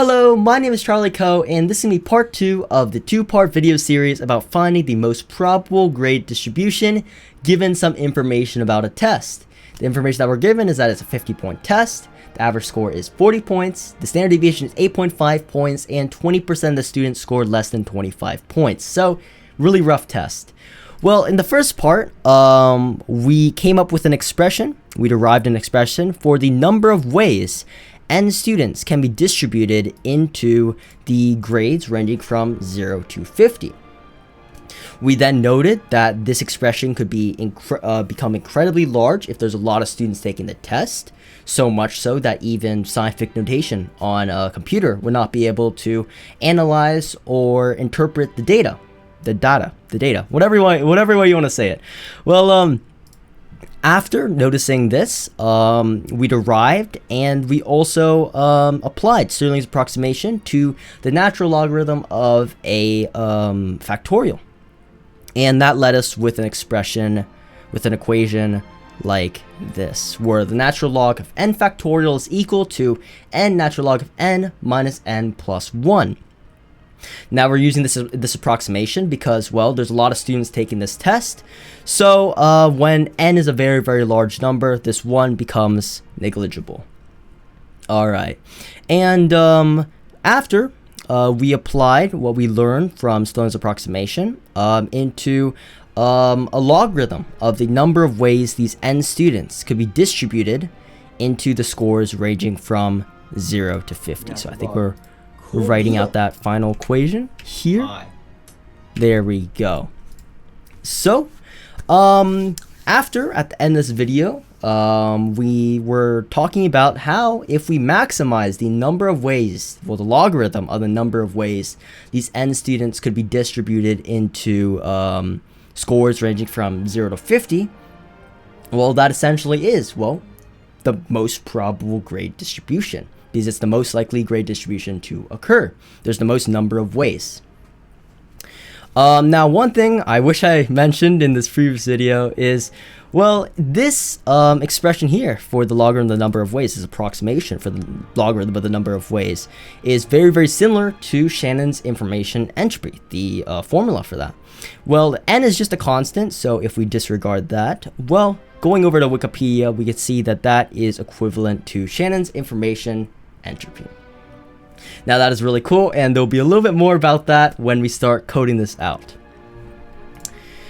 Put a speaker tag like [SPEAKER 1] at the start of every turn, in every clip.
[SPEAKER 1] Hello, my name is Charlie Coe, and this is going to be part 2 of the 2-part video series about finding the most probable grade distribution given some information about a test. The information that we're given is that it's a 50-point test, the average score is 40 points, the standard deviation is 8.5 points, and 20% of the students scored less than 25 points. So, really rough test. Well, in the first part, we came up with an expression. We derived an expression for the number of ways n students can be distributed into the grades ranging from 0 to 50. We then noted that this expression could be become incredibly large if there's a lot of students taking the test, so much so that even scientific notation on a computer would not be able to analyze or interpret the data, whatever way you want to say it. Well, after noticing this, we derived and we also applied Stirling's approximation to the natural logarithm of a factorial. And that led us with an expression, with an equation like this, where the natural log of n factorial is equal to n natural log of n minus n plus 1. Now we're using this approximation because, well, there's a lot of students taking this test. So when n is a very, very large number, this 1 becomes negligible. Alright. And after we applied what we learned from Stirling's approximation into a logarithm of the number of ways these n students could be distributed into the scores ranging from 0 to 50. So I think we're writing out that final equation here. There we go. So, after, at the end of this video, we were talking about how if we maximize the number of ways, well, the logarithm of the number of ways these n students could be distributed into scores ranging from 0 to 50, well, that essentially is, well, the most probable grade distribution, because it's the most likely grade distribution to occur. There's the most number of ways. Now, one thing I wish I mentioned in this previous video is, well, this expression here for the logarithm of the number of ways, this approximation for the logarithm of the number of ways, is very, very similar to Shannon's information entropy, the formula for that. Well, n is just a constant, so if we disregard that, well, going over to Wikipedia, we can see that that is equivalent to Shannon's information entropy. Now that is really cool, and there'll be a little bit more about that when we start coding this out.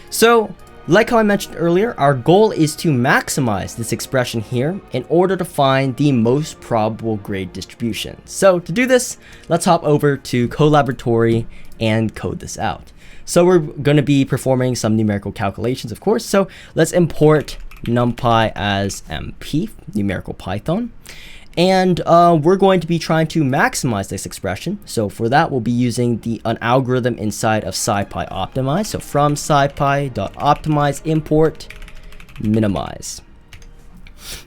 [SPEAKER 1] So, like how I mentioned earlier, our goal is to maximize this expression here in order to find the most probable grade distribution. So to do this, let's hop over to Colaboratory and code this out. So we're going to be performing some numerical calculations, of course. So let's import numpy as mp, numerical Python. And we're going to be trying to maximize this expression. So for that, we'll be using an algorithm inside of scipy optimize. So from scipy.optimize import minimize.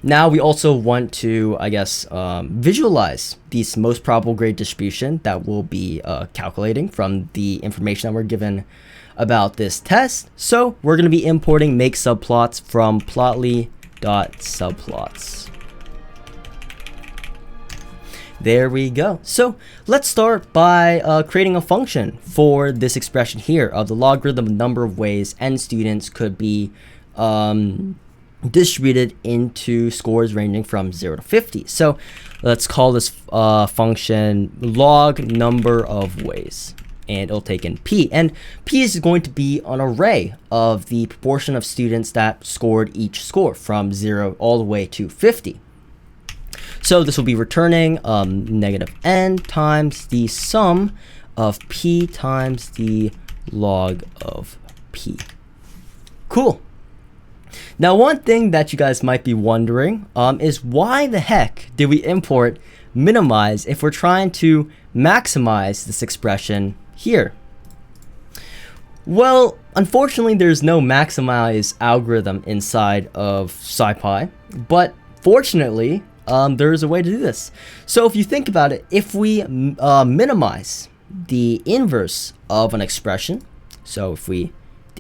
[SPEAKER 1] Now we also want to, I guess, visualize these most probable grade distribution that we'll be calculating from the information that we're given about this test. So we're going to be importing make subplots from plotly.subplots. There we go. So let's start by creating a function for this expression here of the logarithm of number of ways n students could be distributed into scores ranging from 0 to 50. So let's call this function log number of ways, and it'll take in p. And p is going to be an array of the proportion of students that scored each score from 0 all the way to 50. So this will be returning negative n times the sum of p times the log of p. Cool. Now, one thing that you guys might be wondering is why the heck did we import minimize if we're trying to maximize this expression here? Well, unfortunately, there's no maximize algorithm inside of scipy, but fortunately, there's a way to do this. So if you think about it, if we minimize the inverse of an expression, so if the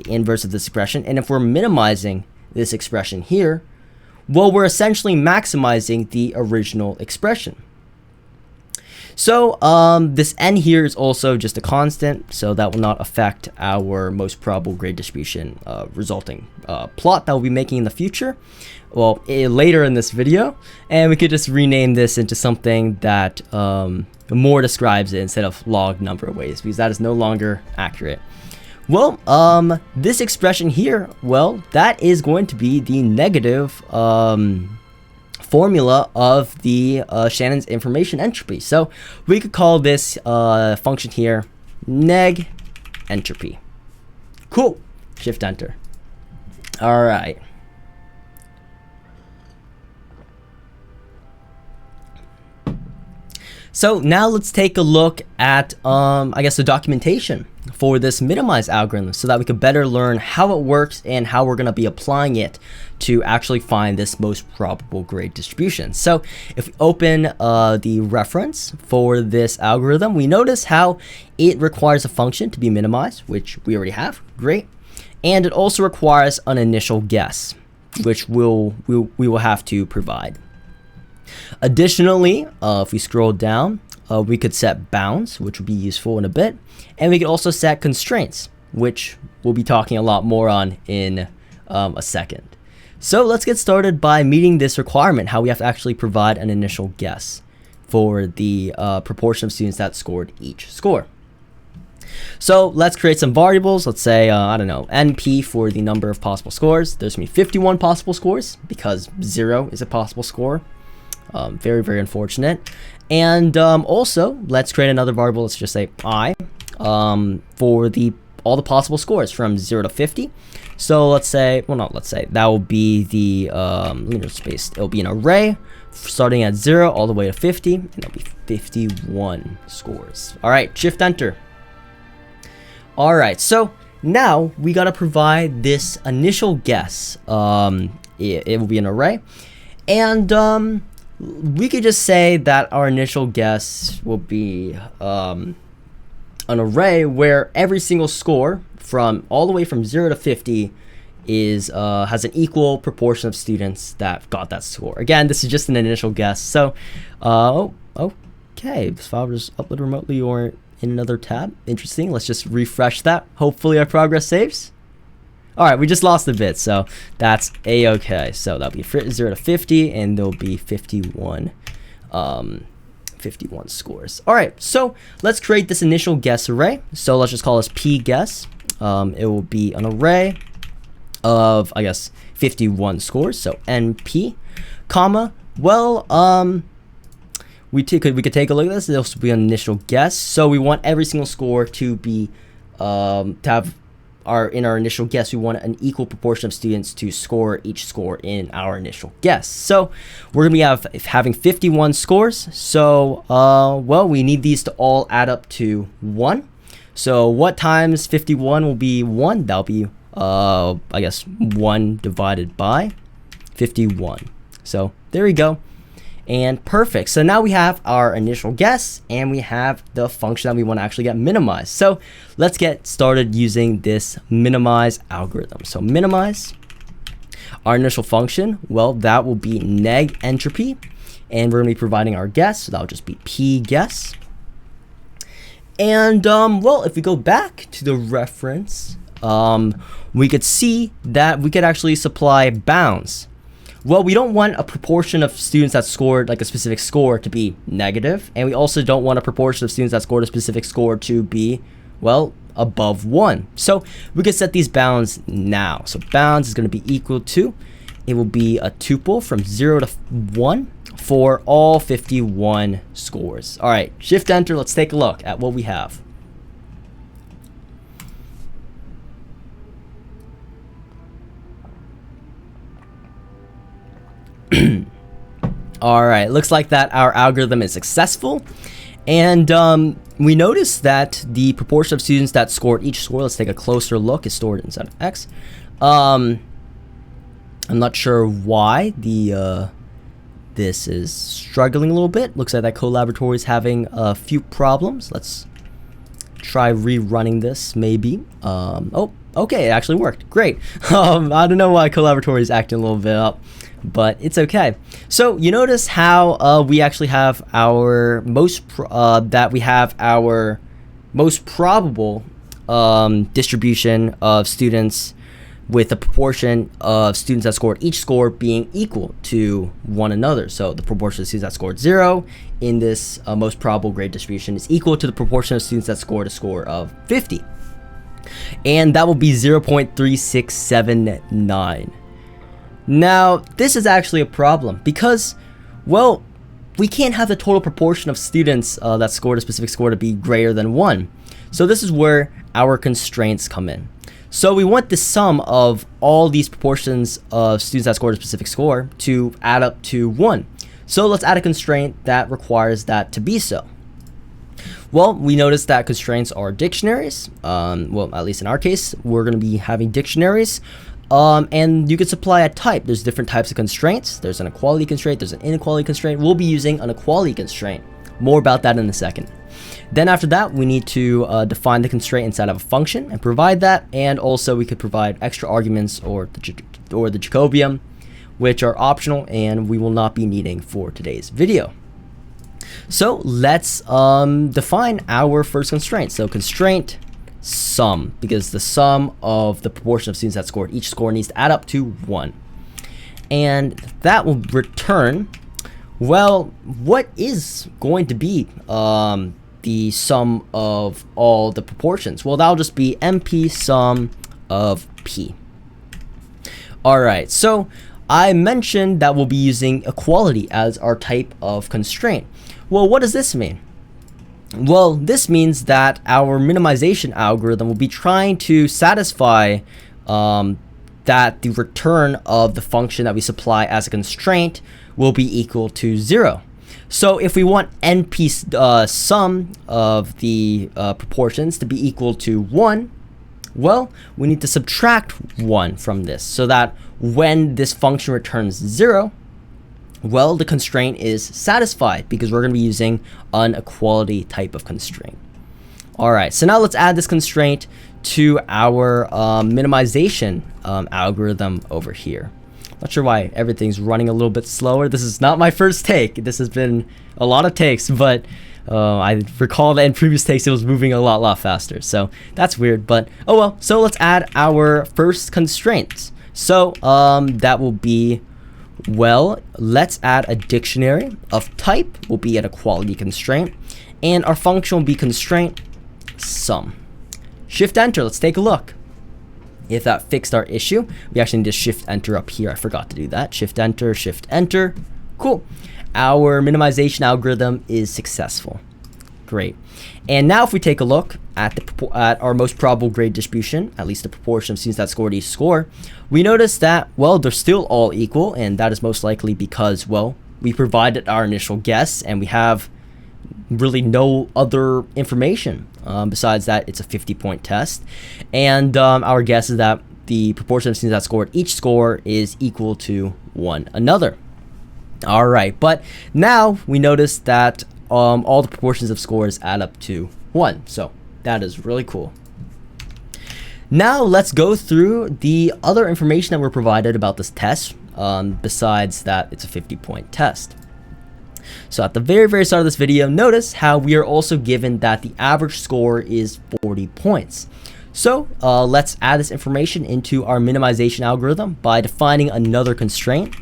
[SPEAKER 1] inverse of this expression, and if we're minimizing this expression here, well, we're essentially maximizing the original expression. So this n here is also just a constant, so that will not affect our most probable grade distribution resulting plot that we'll be making in the future, well, later in this video. And we could just rename this into something that more describes it instead of log number of ways, because that is no longer accurate. Well, this expression here, well, that is going to be the negative formula of the Shannon's information entropy. So we could call this function here neg entropy. Cool. Shift enter. All right. So now let's take a look at, I guess, the documentation for this minimize algorithm so that we could better learn how it works and how we're going to be applying it to actually find this most probable grade distribution. So if we open the reference for this algorithm, we notice how it requires a function to be minimized, which we already have. Great. And it also requires an initial guess, which we will have to provide. Additionally, if we scroll down, we could set bounds, which would be useful in a bit, and we could also set constraints, which we'll be talking a lot more on in a second. So let's get started by meeting this requirement, how we have to actually provide an initial guess for the proportion of students that scored each score. So let's create some variables. Let's say, I don't know, NP for the number of possible scores. There's going to be 51 possible scores because 0 is a possible score. Very, very unfortunate. And also, let's create another variable. Let's just say I for all the possible scores from 0 to 50. So let's say, well, not let's say, that will be the linear space. It'll be an array starting at 0 all the way to 50, and it'll be 51 scores. All right, shift enter. All right, so now we got to provide this initial guess. It will be an array, and we could just say that our initial guess will be an array where every single score from all the way from 0 to 50 is has an equal proportion of students that got that score. Again, this is just an initial guess. So, okay, this file was uploaded remotely or in another tab. Interesting. Let's just refresh that. Hopefully our progress saves. All right, we just lost a bit, so that's a-okay. So that'll be 0 to 50, and there'll be 51 scores. All right, so let's create this initial guess array. So let's just call this p guess. It will be an array of, I guess, 51 scores. So np, comma. Well, we could take a look at this. This will be an initial guess. So we want every single score to be to have. In our initial guess, we want an equal proportion of students to score each score in our initial guess. So we're gonna be having 51 scores. So well, we need these to all add up to 1. So what times 51 will be 1? That'll be I guess 1 divided by 51. So there we go. And perfect. So now we have our initial guess and we have the function that we want to actually get minimized. So let's get started using this minimize algorithm. So minimize our initial function. Well, that will be neg entropy, and we're going to be providing our guess. So that'll just be p guess. And well, if we go back to the reference, we could see that we could actually supply bounds. Well, we don't want a proportion of students that scored like a specific score to be negative, and we also don't want a proportion of students that scored a specific score to be, well, above 1. So we could set these bounds now. So bounds is going to be equal to, it will be a tuple from 0 to 1 for all 51 scores. All right, shift enter. Let's take a look at what we have. All right, looks like that our algorithm is successful, and we notice that the proportion of students that scored each score, let's take a closer look, is stored inside of X. I'm not sure why this is struggling a little bit. Looks like that Collaboratory is having a few problems. Let's try rerunning this, maybe. Oh, okay, it actually worked. Great. I don't know why Collaboratory is acting a little bit up. but it's okay. So you notice how we actually have our most probable distribution of students, with the proportion of students that scored each score being equal to one another. So the proportion of students that scored 0 in this most probable grade distribution is equal to the proportion of students that scored a score of 50. And that will be 0.3679. Now, this is actually a problem because, well, we can't have the total proportion of students that scored a specific score to be greater than 1. So this is where our constraints come in. So we want the sum of all these proportions of students that scored a specific score to add up to 1. So let's add a constraint that requires that to be so. Well, we notice that constraints are dictionaries. Well, at least in our case, we're going to be having dictionaries. And you can supply a type. There's different types of constraints. There's an equality constraint. There's an inequality constraint. We'll be using an equality constraint. More about that in a second. Then after that, we need to define the constraint inside of a function and provide that. And also we could provide extra arguments or the Jacobian, which are optional and we will not be needing for today's video. So let's define our first constraint. So constraint sum, because the sum of the proportion of students that scored each score needs to add up to 1. And that will return, well, what is going to be the sum of all the proportions? Well, that'll just be MP sum of P. Alright, so I mentioned that we'll be using equality as our type of constraint. Well, what does this mean? Well, this means that our minimization algorithm will be trying to satisfy that the return of the function that we supply as a constraint will be equal to 0. So if we want NP sum of the proportions to be equal to 1, well, we need to subtract 1 from this so that when this function returns 0, well, the constraint is satisfied because we're going to be using an equality type of constraint. Alright, so now let's add this constraint to our minimization algorithm over here. Not sure why everything's running a little bit slower. This is not my first take. This has been a lot of takes, but I recall that in previous takes it was moving a lot faster. So that's weird, but oh well. So let's add our first constraint. So that will be, well, let's add a dictionary of type will be an equality constraint, and our function will be constraint sum. Shift enter, let's take a look. If that fixed our issue, we actually need to shift enter up here. I forgot to do that. Shift enter, cool. Our minimization algorithm is successful. Great. And now if we take a look at our most probable grade distribution, at least the proportion of students that scored each score, we notice that, well, they're still all equal, and that is most likely because, well, we provided our initial guess and we have really no other information besides that it's a 50-point test, and our guess is that the proportion of students that scored each score is equal to one another. All right, but now we notice that all the proportions of scores add up to 1, so that is really cool. Now let's go through the other information that we're provided about this test, besides that it's a 50-point test. So at the very start of this video, notice how we are also given that the average score is 40 points. So let's add this information into our minimization algorithm by defining another constraint.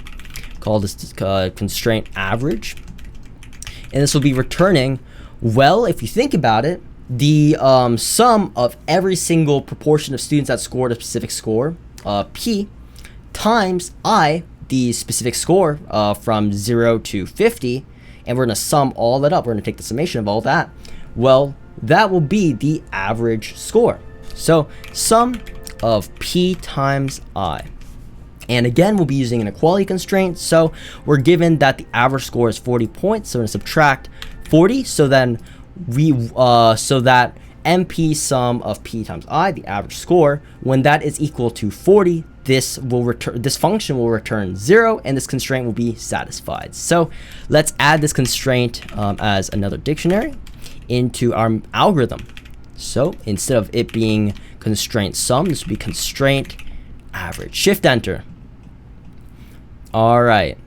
[SPEAKER 1] Call this constraint average. And this will be returning, well, if you think about it, the sum of every single proportion of students that scored a specific score, P, times I, the specific score from 0 to 50, and we're going to sum all that up. We're going to take the summation of all that. Well, that will be the average score. So sum of P times I. And again, we'll be using an equality constraint. So we're given that the average score is 40 points. So we're going to subtract 40. So then so that MP sum of P times I, the average score, when that is equal to 40, this function will return 0, and this constraint will be satisfied. So let's add this constraint as another dictionary into our algorithm. So instead of it being constraint sum, this will be constraint average. Shift enter. All right.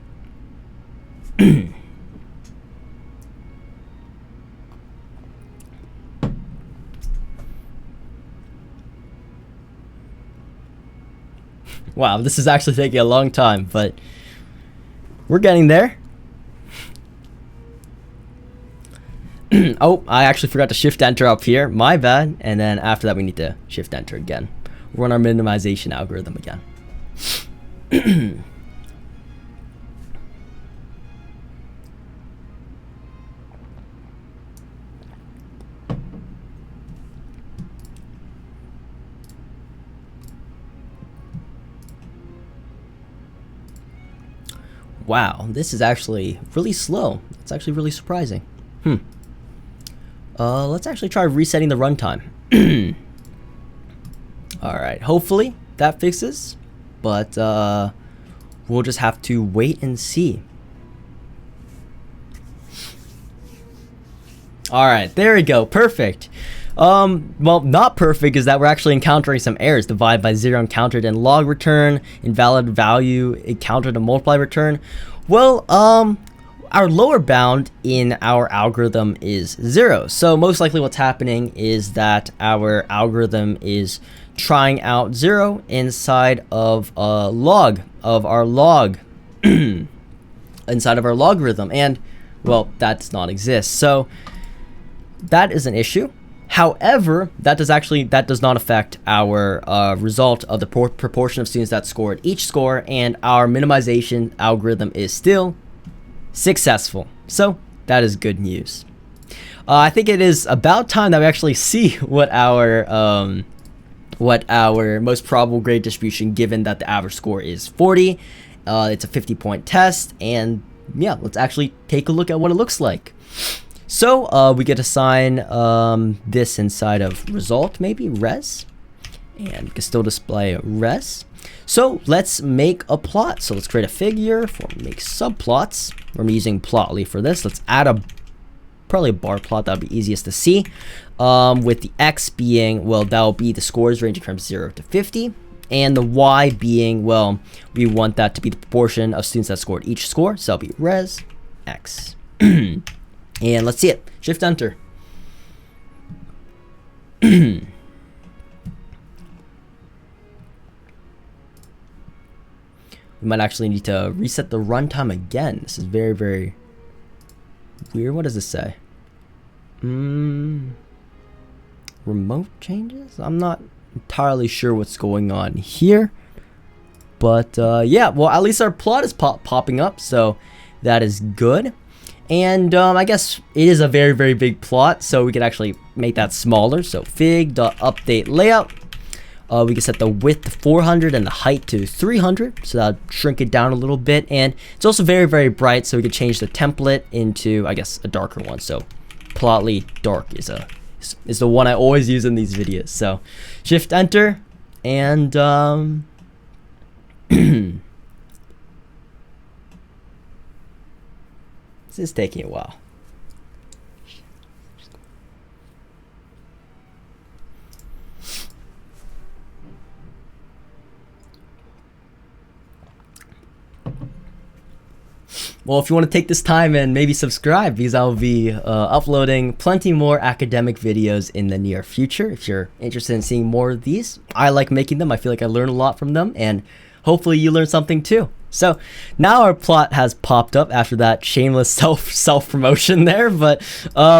[SPEAKER 1] Wow, this is actually taking a long time, but we're getting there. Oh, I actually forgot to shift enter up here. My bad. And then after that, we need to shift enter again. Run our minimization algorithm again. Wow, this is actually really slow. It's actually really surprising. Let's actually try resetting the runtime. Alright, hopefully that fixes, but we'll just have to wait and see. Alright, there we go, perfect. Well, not perfect is that we're actually encountering some errors. Divide by 0 encountered and log return, invalid value encountered and multiply return. Well, our lower bound in our algorithm is 0. So most likely what's happening is that our algorithm is trying out 0 inside of a log of our log inside of our logarithm, and well, that does not exist. So that is an issue. However, that does not affect our result of the proportion of students that scored each score, and our minimization algorithm is still successful. So that is good news. I think it is about time that we actually see what our most probable grade distribution, given that the average score is 40. It's a 50-point test, and yeah, let's actually take a look at what it looks like. So we get to assign this inside of result, maybe res, and we can still display res. So let's make a plot. So let's create a figure for make subplots. We're using plotly for this. Let's add probably a bar plot. That'll be easiest to see. With the x being, well, that'll be the scores ranging from 0 to 50. And the y being, well, we want that to be the proportion of students that scored each score. So that'll be res x. And let's see it. Shift enter. We might actually need to reset the runtime again. This is very, very weird. What does this say? Remote changes? I'm not entirely sure what's going on here. But yeah, well, at least our plot is popping up, so that is good. And I guess it is a very, very big plot, so we could actually make that smaller. So fig.update layout. We can set the width to 400 and the height to 300, so that'll shrink it down a little bit. And it's also very, very bright, so we could change the template into, I guess, a darker one. So plotly dark is the one I always use in these videos. So shift enter, and this is taking a while. Well, if you want to take this time and maybe subscribe, because I'll be uploading plenty more academic videos in the near future. If you're interested in seeing more of these, I like making them. I feel like I learn a lot from them, and hopefully you learn something too. So now our plot has popped up after that shameless self-promotion there, but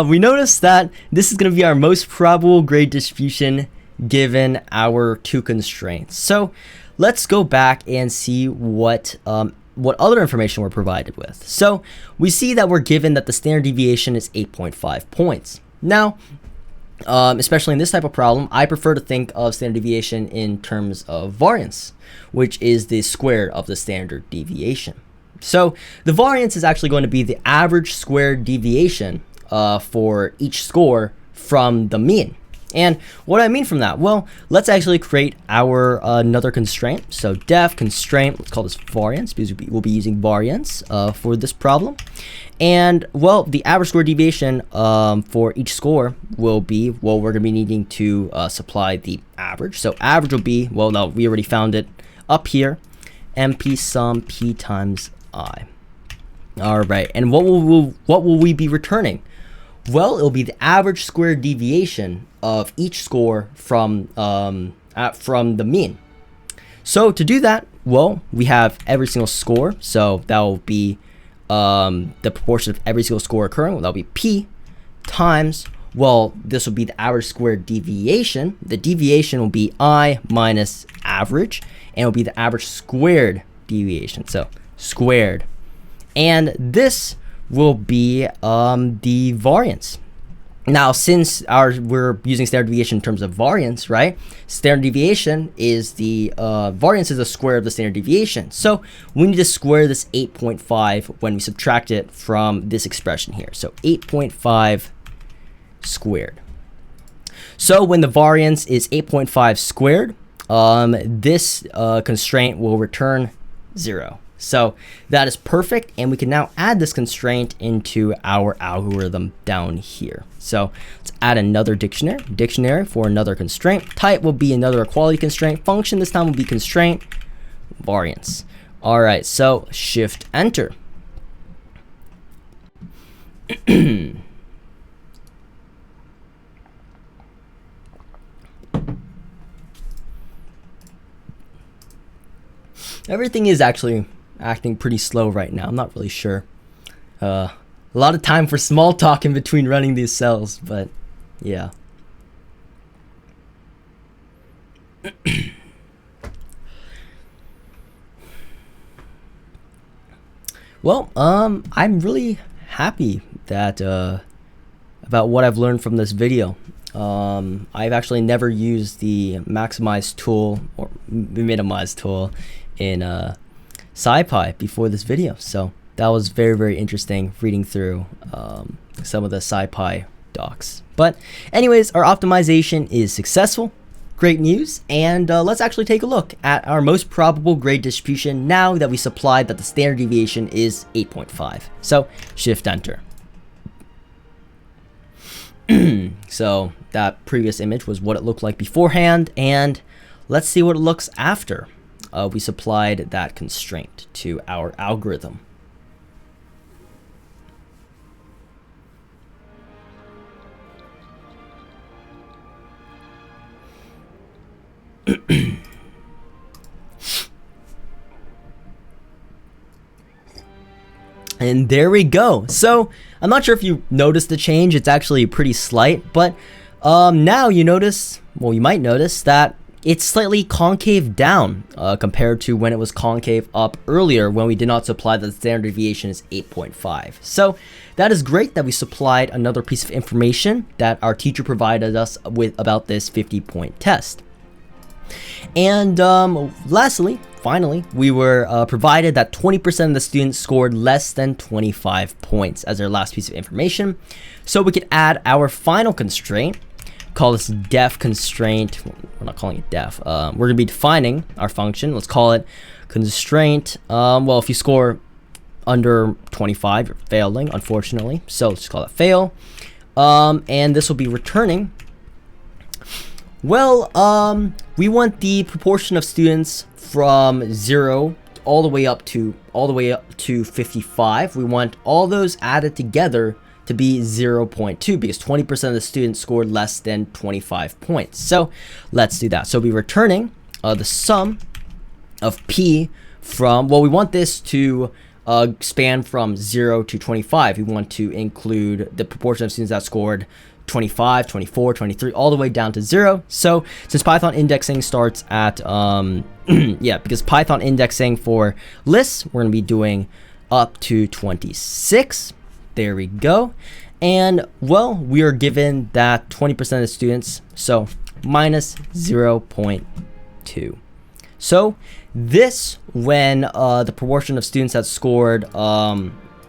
[SPEAKER 1] we noticed that this is going to be our most probable grade distribution given our two constraints. So let's go back and see what other information we're provided with. So we see that we're given that the standard deviation is 8.5 points. Now, especially in this type of problem, I prefer to think of standard deviation in terms of variance, which is the square of the standard deviation. So the variance is actually going to be the average squared deviation for each score from the mean. And what do I mean from that? Well, let's actually create our another constraint. So def constraint, let's call this variance, because we'll be using variance for this problem. And well, the average score deviation for each score will be, well, we're going to be needing to supply the average. So average will be, well, no, we already found it up here. MP sum p times I. All right, and what will we be returning? Well, it'll be the average squared deviation of each score from the mean. So to do that, well, we have every single score, so that will be the proportion of every single score occurring. Well, that'll be p times, well, this will be the average squared deviation. The deviation will be I minus average, and it'll be the average squared deviation, so squared. And this will be the variance. Now, since we're using standard deviation in terms of variance, right? Standard deviation is the variance is the square of the standard deviation. So we need to square this 8.5 when we subtract it from this expression here. So 8.5 squared. So when the variance is 8.5 squared, this constraint will return 0. So that is perfect, and we can now add this constraint into our algorithm down here. So let's add another dictionary for another constraint. Type will be another equality constraint. Function this time will be constraint variance. All right, so shift enter. Everything is actually acting pretty slow right now. I'm not really sure. A lot of time for small talk in between running these cells, but yeah. Well, I'm really happy that about what I've learned from this video. I've actually never used the maximize tool or minimize tool in SciPy before this video, so that was very, very interesting reading through some of the SciPy docs. But anyways, our optimization is successful. Great news. And let's actually take a look at our most probable grade distribution now that we supplied that the standard deviation is 8.5. So shift enter. So that previous image was what it looked like beforehand, and let's see what it looks after we supplied that constraint to our algorithm. And there we go. So I'm not sure if you noticed the change. It's actually pretty slight, but now you notice, well, you might notice that it's slightly concave down compared to when it was concave up earlier when we did not supply that the standard deviation is 8.5. So that is great that we supplied another piece of information that our teacher provided us with about this 50-point test. And lastly, finally, we were provided that 20% of the students scored less than 25 points as their last piece of information. So we could add our final constraint, call this def constraint. We're not calling it def. We're going to be defining our function. Let's call it constraint. Well, if you score under 25, you're failing, unfortunately. So let's just call it fail. And this will be returning. Well, we want the proportion of students from 0 all the way up to 55. We want all those added together to be 0.2 because 20% of the students scored less than 25 points. So let's do that. So we're returning the sum of p from, well, we want this to span from 0 to 25. We want to include the proportion of students that scored 25, 24, 23, all the way down to 0. So since Python indexing starts at, yeah, because Python indexing for lists, we're going to be doing up to 26. There we go. And, well, we are given that 20% of the students, so minus 0.2. So this, when the proportion of students that scored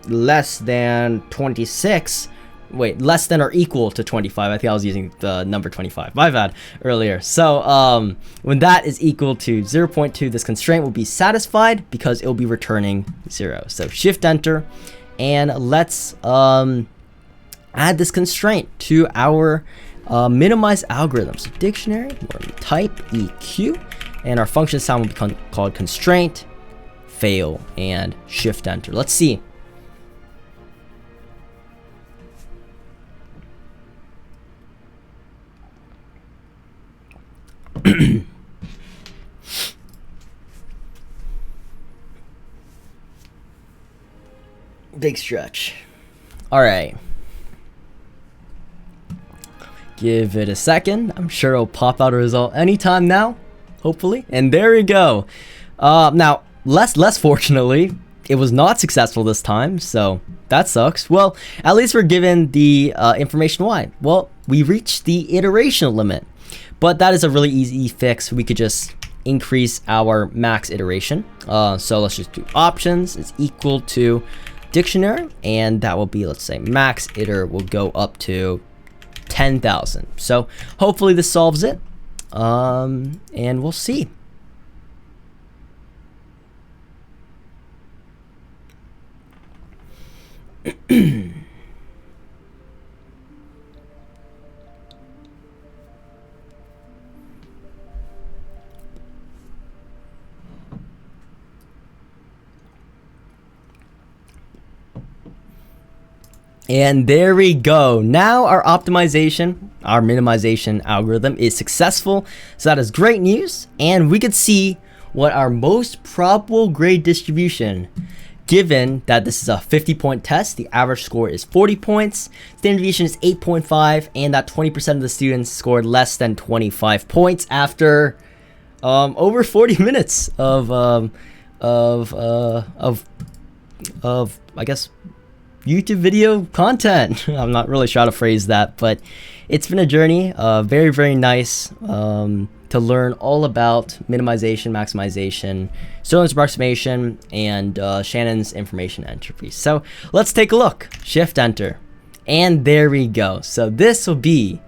[SPEAKER 1] less than 26, less than or equal to 25. I think I was using the number 25. My bad earlier. So when that is equal to 0.2, this constraint will be satisfied because it will be returning 0. So shift enter, and let's add this constraint to our minimize algorithm. So dictionary, we're going to type EQ, and our function sound will be called constraint fail and shift enter. Let's see. Big stretch. All right. Give it a second. I'm sure it'll pop out a result anytime now, hopefully. And there we go. Now, less fortunately, it was not successful this time, so that sucks. Well, at least we're given the information why. Well, we reached the iteration limit, but that is a really easy fix. We could just increase our max iteration. So let's just do options is equal to dictionary, and that will be, let's say, max iter will go up to 10,000. So hopefully this solves it, and we'll see. And there we go. Now our optimization, our minimization algorithm is successful. So that is great news. And we could see what our most probable grade distribution, given that this is a 50-point test, the average score is 40 points, standard deviation is 8.5, and that 20% of the students scored less than 25 points after over 40 minutes of I guess YouTube video content. I'm not really sure how to phrase that, but it's been a journey. Very, very nice to learn all about minimization, maximization, Sterling's approximation, and Shannon's information entropy. So let's take a look. Shift enter. And there we go. So this will be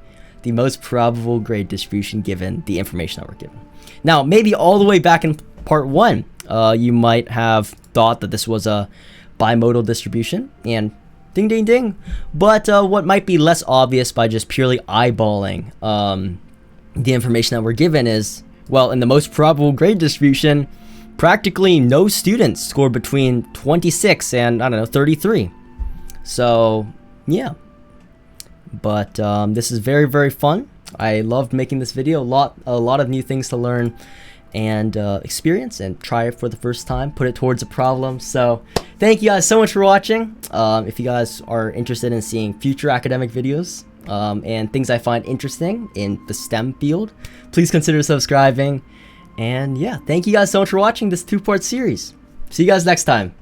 [SPEAKER 1] the most probable grade distribution given the information that we're given. Now, maybe all the way back in part 1, you might have thought that this was a bimodal distribution, and ding ding ding. But what might be less obvious by just purely eyeballing the information that we're given is, well, in the most probable grade distribution, practically no students scored between 26 and, I don't know, 33. So yeah, but this is very, very fun. I loved making this video. A lot of new things to learn and experience and try it for the first time, put it towards a problem. So thank you guys so much for watching. If you guys are interested in seeing future academic videos and things I find interesting in the STEM field, please consider subscribing. And yeah, thank you guys so much for watching this 2-part series. See you guys next time.